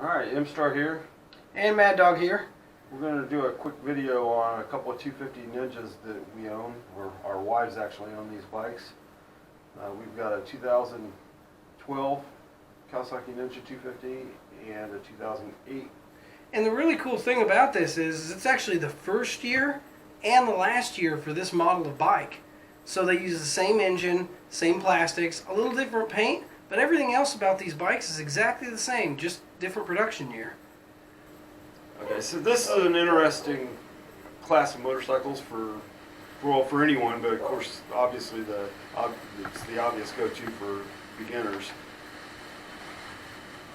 Alright, M-Star here. And Mad Dog here. We're going to do a quick video on a couple of 250 Ninjas that we own, or our wives actually own these bikes. We've got a 2012 Kawasaki Ninja 250 and a 2008. And the really cool thing about this is it's actually the first year and the last year for this model of bike. So they use the same engine, same plastics, a little different paint, but everything else about these bikes is exactly the same, just different production year. Okay, so this is an interesting class of motorcycles for anyone, but of course, obviously it's the obvious go-to for beginners.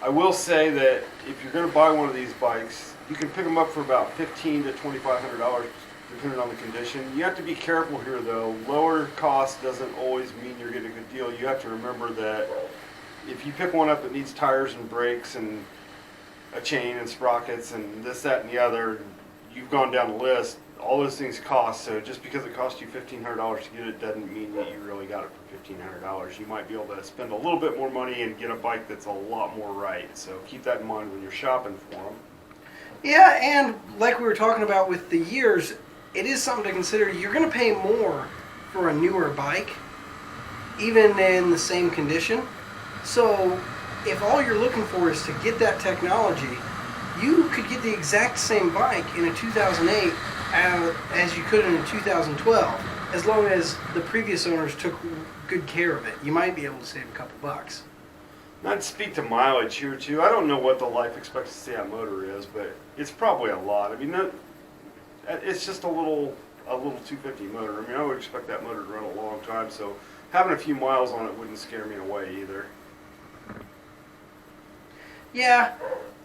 I will say that if you're going to buy one of these bikes, you can pick them up for about $1,500 to $2,500, depending on the condition. You have to be careful here, though. Lower cost doesn't always mean you're getting a good deal. You have to remember that if you pick one up that needs tires and brakes and a chain and sprockets and this, that, and the other, you've gone down the list. All those things cost, so just because it cost you $1,500 to get it doesn't mean that you really got it for $1,500. You might be able to spend a little bit more money and get a bike that's a lot more right. So keep that in mind when you're shopping for them. Yeah, and like we were talking about with the years, it is something to consider. You're going to pay more for a newer bike, even in the same condition. So if all you're looking for is to get that technology, you could get the exact same bike in a 2008 as you could in a 2012, as long as the previous owners took good care of it. You might be able to save a couple bucks. Not to speak to mileage here too. I don't know what the life expectancy of that motor is, but it's probably a lot. I mean, it's just a little 250 motor. I mean, I would expect that motor to run a long time, so having a few miles on it wouldn't scare me away either. Yeah,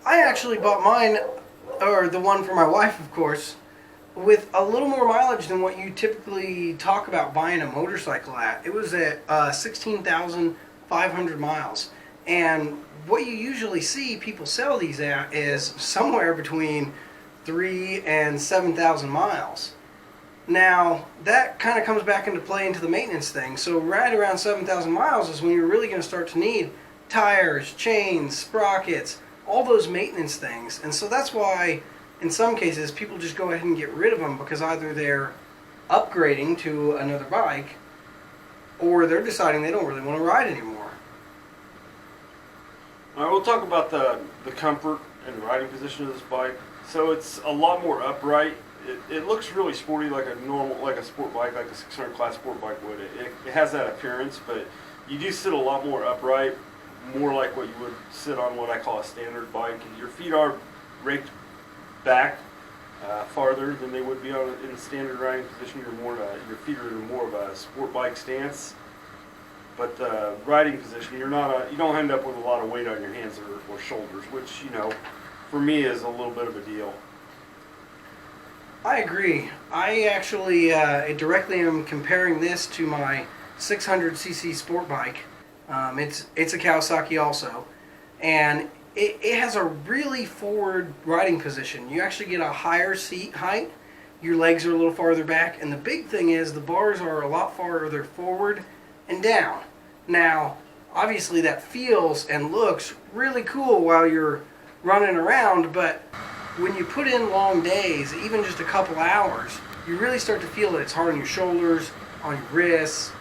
I actually bought mine, or the one for my wife, of course, with a little more mileage than what you typically talk about buying a motorcycle at. It was at 16,500 miles. And what you usually see people sell these at is somewhere between 3,000 and 7,000 miles. Now, that kind of comes back into play into the maintenance thing. So right around 7,000 miles is when you're really going to start to need tires, chains, sprockets, all those maintenance things. And so that's why in some cases people just go ahead and get rid of them, because either they're upgrading to another bike or they're deciding they don't really want to ride anymore. All right, we'll talk about the comfort and riding position of this bike. So it's a lot more upright. It looks really sporty, like a sport bike, like a 600 class sport bike would. It has that appearance, but you do sit a lot more upright, more like what you would sit on what I call a standard bike. Your feet are raked back farther than they would be in a standard riding position. Your feet are in more of a sport bike stance. But the riding position, you don't end up with a lot of weight on your hands or shoulders, which, for me is a little bit of a deal. I agree. I actually directly am comparing this to my 600cc sport bike. It's a Kawasaki also, and it has a really forward riding position. You actually get a higher seat height, your legs are a little farther back, and the big thing is the bars are a lot farther forward and down. Now, obviously that feels and looks really cool while you're running around, but when you put in long days, even just a couple hours, you really start to feel it. It's hard on your shoulders, on your wrists.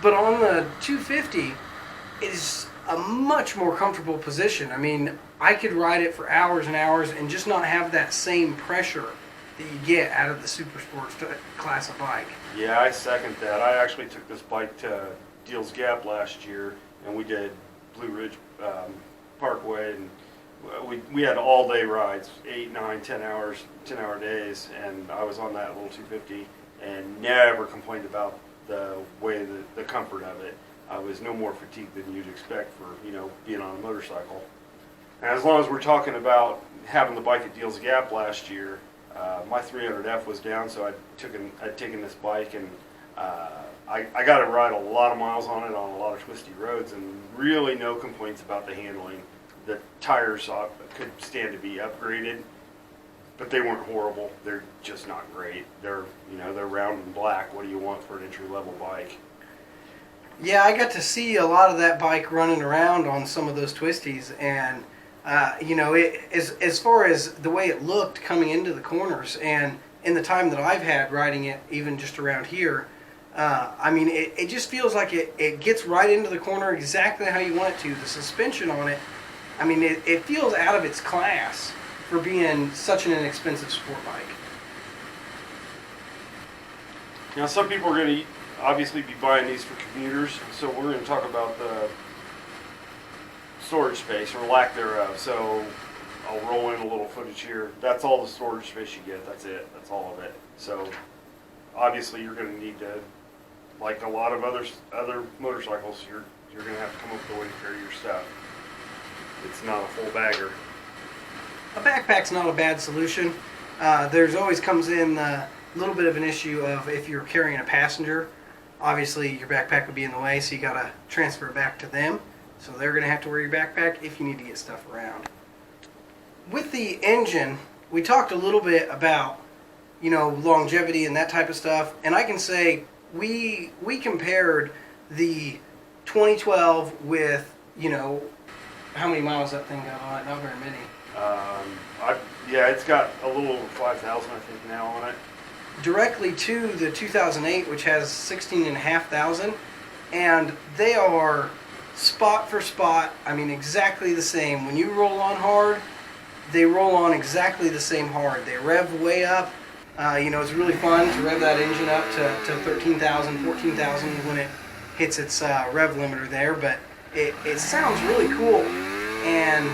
But on the 250, it is a much more comfortable position. I mean, I could ride it for hours and hours and just not have that same pressure that you get out of the super sports class of bike. Yeah, I second that. I actually took this bike to Deals Gap last year, and we did Blue Ridge Parkway, and we had all day rides, 8, 9, 10 hours, 10-hour days, and I was on that little 250 and never complained about the way the comfort of it. I was no more fatigued than you'd expect for being on a motorcycle. And as long as we're talking about having the bike at Deals Gap last year, my 300F was down, so I'd taken this bike, and I got to ride a lot of miles on it on a lot of twisty roads, and really no complaints about the handling. The tires could stand to be upgraded, but they weren't horrible. They're just not great. They're round and black. What do you want for an entry-level bike? Yeah, I got to see a lot of that bike running around on some of those twisties, and As far as the way it looked coming into the corners, and in the time that I've had riding it, even just around here, it just feels like it gets right into the corner exactly how you want it to. The suspension on it, it feels out of its class for being such an inexpensive sport bike. Now, some people are going to obviously be buying these for commuters, so we're going to talk about the storage space or lack thereof. So I'll roll in a little footage here. That's all the storage space you get. That's it. That's all of it. So obviously you're going to need to, like a lot of other motorcycles, you're going to have to come up with a way to carry your stuff. It's not a full bagger. A backpack's not a bad solution. There's always comes in a little bit of an issue of if you're carrying a passenger, obviously your backpack would be in the way, so you got to transfer it back to them. So they're going to have to wear your backpack if you need to get stuff around. With the engine, we talked a little bit about, longevity and that type of stuff, and I can say we compared the 2012 with, how many miles that thing got on it? Not very many. It's got a little over 5,000, I think, now on it. Directly to the 2008, which has 16,500, and they are spot for spot, exactly the same. When you roll on hard, they roll on exactly the same hard. They rev way up. It's really fun to rev that engine up to 13,000, 14,000 when it hits its rev limiter there, but it sounds really cool. And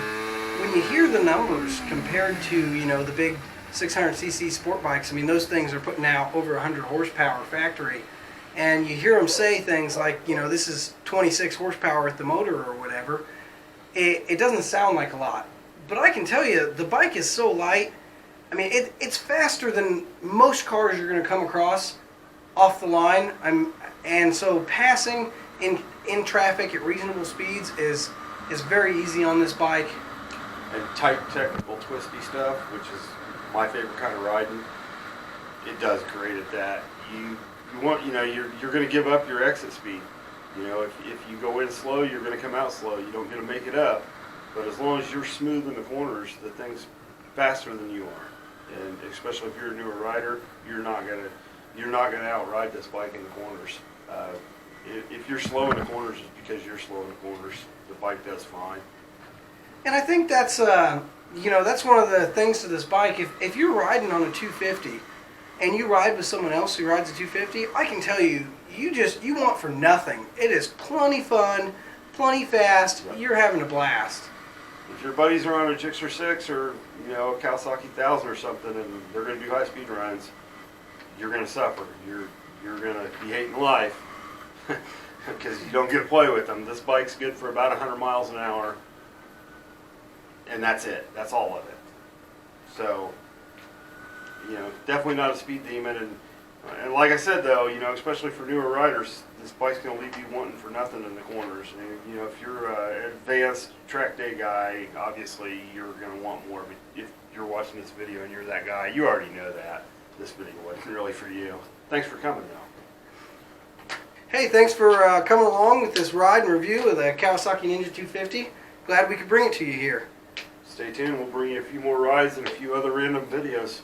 when you hear the numbers compared to, the big 600cc sport bikes, those things are putting out over 100 horsepower factory. And you hear them say things like, this is 26 horsepower at the motor or whatever. It doesn't sound like a lot. But I can tell you, the bike is so light. It's faster than most cars you're going to come across off the line. And so passing in traffic at reasonable speeds is very easy on this bike. And tight, technical, twisty stuff, which is my favorite kind of riding, it does great at that. You want, you're going to give up your exit speed. If you go in slow, you're going to come out slow. You don't get to make it up. But as long as you're smooth in the corners, the thing's faster than you are. And especially if you're a newer rider, you're not gonna outride this bike in the corners. If you're slow in the corners, it's because you're slow in the corners. The bike does fine. And I think that's that's one of the things to this bike. If you're riding on a 250 and you ride with someone else who rides a 250, I can tell you, you want for nothing. It is plenty fun, plenty fast. Yep. You're having a blast. If your buddies are on a Gixxer 6 or a Kawasaki 1000 or something, and they're going to do high speed runs, you're going to suffer. You're going to be hating life because you don't get to play with them. This bike's good for about 100 miles an hour, and that's it. That's all of it. So, definitely not a speed demon. And like I said, though, especially for newer riders, this bike's going to leave you wanting for nothing in the corners. And, if you're an advanced track day guy, obviously you're going to want more. But if you're watching this video and you're that guy, you already know that. This video wasn't really for you. Thanks for coming, though. Hey, thanks for coming along with this ride and review of the Kawasaki Ninja 250. Glad we could bring it to you here. Stay tuned. We'll bring you a few more rides and a few other random videos.